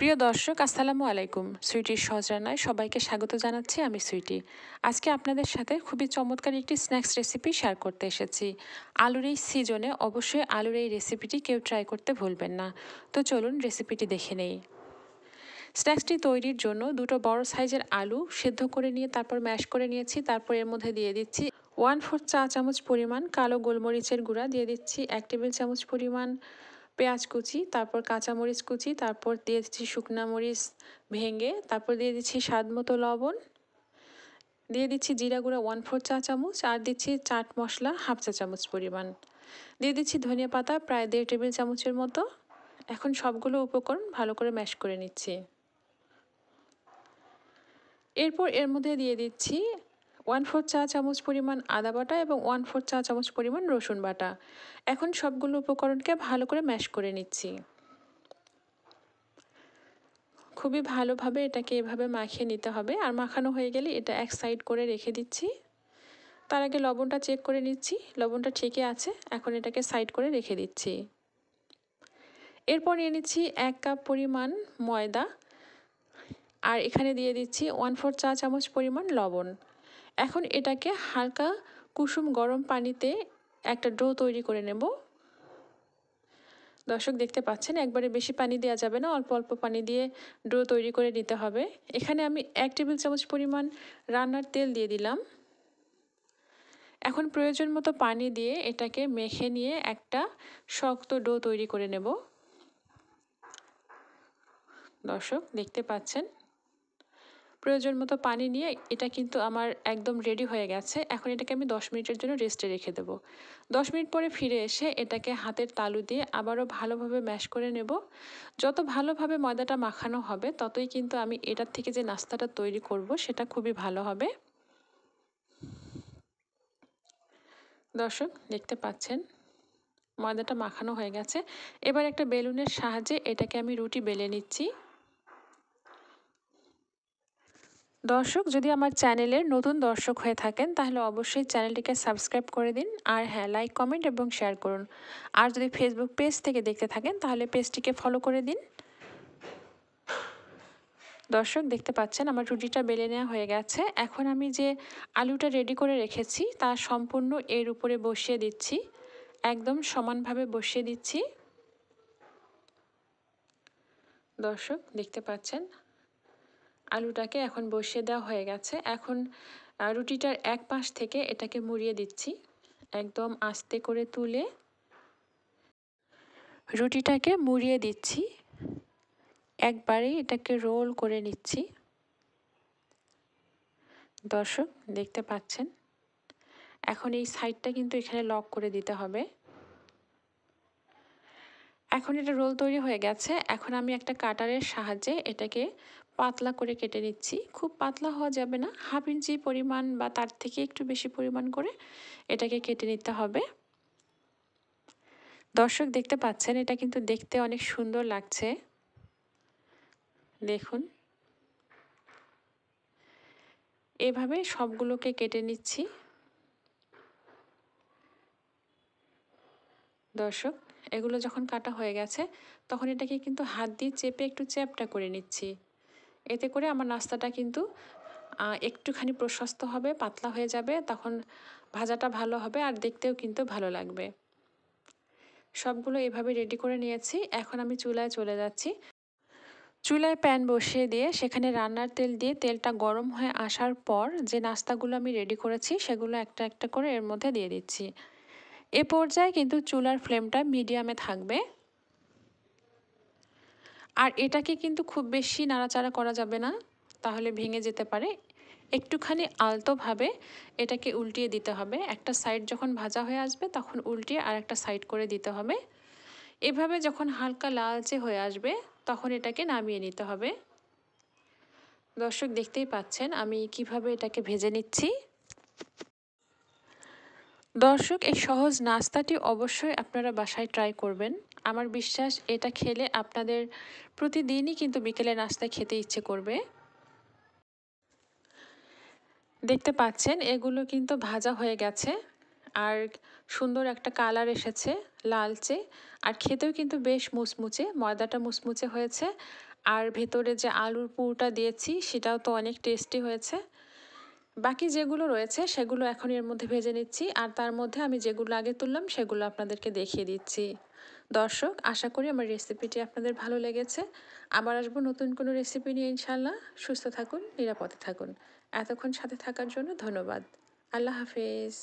প্রিয় দর্শক, আসসালামু আলাইকুম। সুইটির সহজ রান্নায় সবাইকে স্বাগত জানাচ্ছি। আমি সুইটি। আজকে আপনাদের সাথে খুবই চমৎকার একটি স্ন্যাক্স রেসিপি শেয়ার করতে এসেছি। আলুর এই সিজনে অবশ্যই আলুর এই রেসিপিটি কেউ ট্রাই করতে ভুলবেন না। তো চলুন রেসিপিটি দেখে নেই। স্ন্যাক্সটি তৈরির জন্য দুটো বড় সাইজের আলু সেদ্ধ করে নিয়ে তারপর ম্যাশ করে নিয়েছি। তারপর এর মধ্যে দিয়ে দিচ্ছি 1/4 চা চামচ পরিমাণ কালো গোলমরিচের গুঁড়া, দিয়ে দিচ্ছি 1 টেবিল চামচ পরিমাণ পেঁয়াজ কুচি, তারপর কাঁচামরিচ কুচি, তারপর দিয়ে দিচ্ছি শুকনা মরিচ ভেঙে, তারপর দিয়ে দিচ্ছি স্বাদ মতো লবণ, দিয়ে দিচ্ছি জিরা গুঁড়া 1/4 চা চামচ, আর দিচ্ছি চাট মশলা 1/2 চা চামচ পরিমাণ, দিয়ে দিচ্ছি ধনিয়া পাতা প্রায় 1.5 টেবিল চামচের মতো। এখন সবগুলো উপকরণ ভালো করে ম্যাশ করে নিচ্ছি। এরপর এর মধ্যে দিয়ে দিচ্ছি 1/4 চা চামচ পরিমাণ আদা বাটা এবং 1/4 চা চামচ পরিমাণ রসুন বাটা। এখন সবগুলো উপকরণকে ভালো করে ম্যাশ করে নিচ্ছি। খুবই ভালোভাবে এটাকে এভাবে মাখিয়ে নিতে হবে। আর মাখানো হয়ে গেলে এটা এক সাইড করে রেখে দিচ্ছি। তার আগে লবণটা চেক করে নিচ্ছি, লবণটা ঠিকই আছে। এখন এটাকে সাইড করে রেখে দিচ্ছি। এরপর নিয়ে নিচ্ছি 1 কাপ পরিমাণ ময়দা, আর এখানে দিয়ে দিচ্ছি 1/4 চা চামচ পরিমাণ লবণ। এখন এটাকে হালকা কুসুম গরম পানিতে একটা ডো তৈরি করে নেব। দর্শক দেখতে পাচ্ছেন, একবারে বেশি পানি দেওয়া যাবে না, অল্প অল্প পানি দিয়ে ডো তৈরি করে নিতে হবে। এখানে আমি 1 টেবিল চামচ পরিমাণ রান্নার তেল দিয়ে দিলাম। এখন প্রয়োজন মতো পানি দিয়ে এটাকে মেখে নিয়ে একটা শক্ত ডো তৈরি করে নেব। দর্শক দেখতে পাচ্ছেন, প্রয়োজন মতো পানি নিয়ে এটা কিন্তু আমার একদম রেডি হয়ে গেছে। এখন এটাকে আমি 10 মিনিটের জন্য রেস্টে রেখে দেবো। 10 মিনিট পরে ফিরে এসে এটাকে হাতের তালু দিয়ে আবারও ভালোভাবে ম্যাশ করে নেব। যত ভালোভাবে ময়দাটা মাখানো হবে ততই কিন্তু আমি এটার থেকে যে নাস্তাটা তৈরি করব সেটা খুবই ভালো হবে। দর্শক দেখতে পাচ্ছেন, ময়দাটা মাখানো হয়ে গেছে। এবার একটা বেলুনের সাহায্যে এটাকে আমি রুটি বেলে নিচ্ছি। দর্শক, যদি আমার চ্যানেলের নতুন দর্শক হয়ে থাকেন তাহলে অবশ্যই চ্যানেলটিকে সাবস্ক্রাইব করে দিন, আর হ্যাঁ, লাইক কমেন্ট এবং শেয়ার করুন। আর যদি ফেসবুক পেজ থেকে দেখতে থাকেন তাহলে পেজটিকে ফলো করে দিন। দর্শক দেখতে পাচ্ছেন, আমার রুটিটা বেলে নেওয়া হয়ে গেছে। এখন আমি যে আলুটা রেডি করে রেখেছি তা সম্পূর্ণ এর উপরে বসিয়ে দিচ্ছি, একদম সমানভাবে বসিয়ে দিচ্ছি। দর্শক দেখতে পাচ্ছেন, আলুটাকে এখন বসিয়ে দেওয়া হয়ে গেছে। এখন রুটিটার এক পাশ থেকে এটাকে মুড়িয়ে দিচ্ছি, একদম আস্তে করে তুলে রুটিটাকে মুড়িয়ে দিচ্ছি। একবারেই এটাকে রোল করে নিচ্ছি। দর্শক দেখতে পাচ্ছেন, এখন এই সাইডটা কিন্তু এখানে লক করে দিতে হবে। এখন এটা রোল তৈরি হয়ে গেছে। এখন আমি একটা কাটারের সাহায্যে এটাকে পাতলা করে কেটে নিচ্ছি। খুব পাতলা হওয়া যাবে না, 1/2 ইঞ্চি পরিমাণ বা তার থেকে একটু বেশি পরিমাণ করে এটাকে কেটে নিতে হবে। দর্শক দেখতে পাচ্ছেন, এটা কিন্তু দেখতে অনেক সুন্দর লাগছে। দেখুন, এভাবে সবগুলোকে কেটে নিচ্ছি। দর্শক, এগুলো যখন কাটা হয়ে গেছে তখন এটাকে কিন্তু হাত দিয়ে চেপে একটু চ্যাপটা করে নিচ্ছি। এতে করে আমার নাস্তাটা কিন্তু একটুখানি প্রশস্ত হবে, পাতলা হয়ে যাবে, তখন ভাজাটা ভালো হবে আর দেখতেও কিন্তু ভালো লাগবে। সবগুলো এভাবে রেডি করে নিয়েছি। এখন আমি চুলায় চলে যাচ্ছি। চুলায় প্যান বসিয়ে দিয়ে সেখানে রান্নার তেল দিয়ে তেলটা গরম হয়ে আসার পর যে নাস্তাগুলো আমি রেডি করেছি সেগুলো একটা একটা করে এর মধ্যে দিয়ে দিচ্ছি। এ পর্যায়ে কিন্তু চুলার ফ্লেমটা মিডিয়ামে থাকবে। আর এটাকে কিন্তু খুব বেশি নাড়াচাড়া করা যাবে না, তাহলে ভেঙে যেতে পারে। একটুখানি আলতোভাবে এটাকে উল্টিয়ে দিতে হবে। একটা সাইড যখন ভাজা হয়ে আসবে তখন উল্টিয়ে আর একটা সাইড করে দিতে হবে। এভাবে যখন হালকা লালচে হয়ে আসবে তখন এটাকে নামিয়ে নিতে হবে। দর্শক দেখতেই পাচ্ছেন আমি কিভাবে এটাকে ভেজে নিচ্ছি। দর্শক, এই সহজ নাস্তাটি অবশ্যই আপনারা বাসায় ট্রাই করবেন। আমার বিশ্বাস এটা খেলে আপনাদের প্রতিদিনই কিন্তু বিকেলে নাস্তা খেতে ইচ্ছে করবে। দেখতে পাচ্ছেন এগুলো কিন্তু ভাজা হয়ে গেছে। আর সুন্দর একটা কালার এসেছে লালচে, আর খেতেও কিন্তু বেশ মুচমুচে, ময়দাটা মুচমুচে হয়েছে। আর ভেতরে যে আলুর পুরটা দিয়েছি সেটাও তো অনেক টেস্টি হয়েছে। বাকি যেগুলো রয়েছে সেগুলো এখন এর মধ্যে ভেজে নিচ্ছি, আর তার মধ্যে আমি যেগুলো আগে তুললাম সেগুলো আপনাদেরকে দেখিয়ে দিচ্ছি। দর্শক, আশা করি আমার রেসিপিটি আপনাদের ভালো লেগেছে। আবার আসবো নতুন কোনো রেসিপি নিয়ে ইনশাল্লাহ। সুস্থ থাকুন, নিরাপদে থাকুন। এতক্ষণ সাথে থাকার জন্য ধন্যবাদ। আল্লাহ হাফেজ।